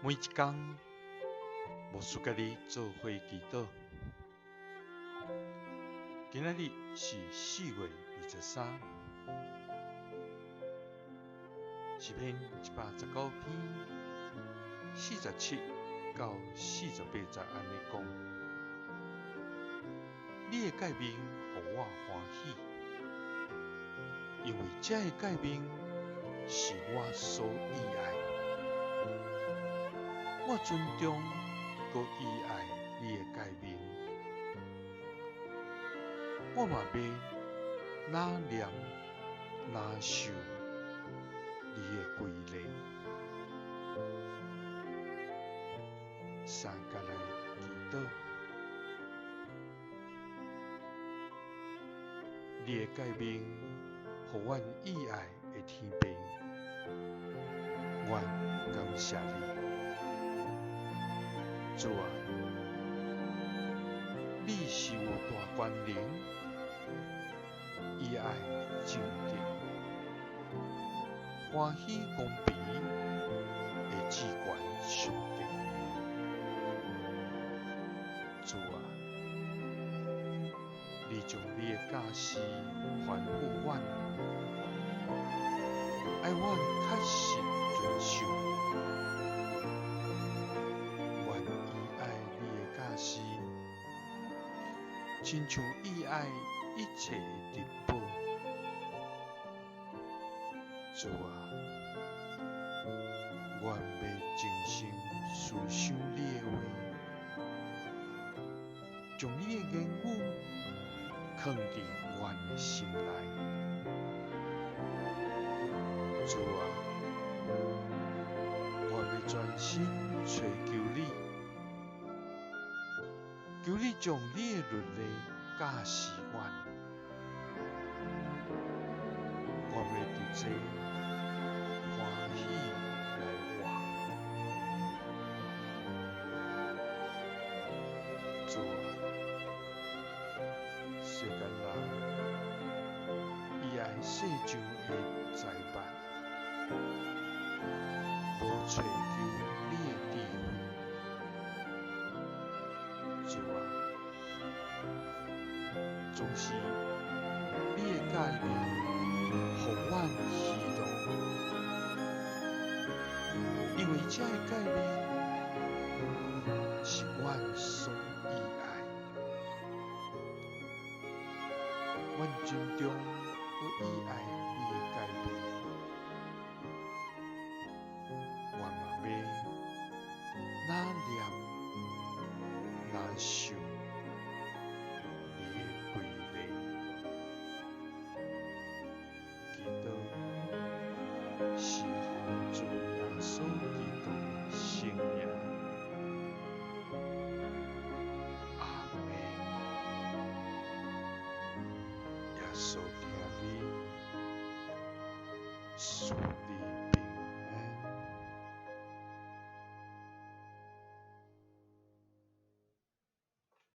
每一天，无事甲你做伙祈祷。今仔日是4月23，诗篇119篇47到48节安尼讲：你的诫命，互我欢喜，因为这个诫命是我所喜爱。我尊重佮喜爱你的诫命，我嘛要哪念哪受你的规例。三甲来祈祷，你的诫命，互阮喜爱的天父，阮感谢你。主啊，你是有大权能，以爱正直，欢喜公平的至权上帝。主啊，你将你的教示还予阮，爱阮确实遵守。亲像喜爱一切的珍宝。主啊，阮要精心思想你的话，将你的言语藏伫阮的心内。主啊，阮要专心追求你。求你将你的律例教示阮，我要伫这欢喜来活。主啊，世间人伊爱世上的财物，无追求你的智慧。主啊，总是你的诫命，互阮喜乐，因为这个诫命是阮所喜爱。阮尊重佮喜爱你的诫命，阮嘛要哪念哪受你的规例。祈祷是奉主耶稣基督的圣名。阿们。耶稣听你。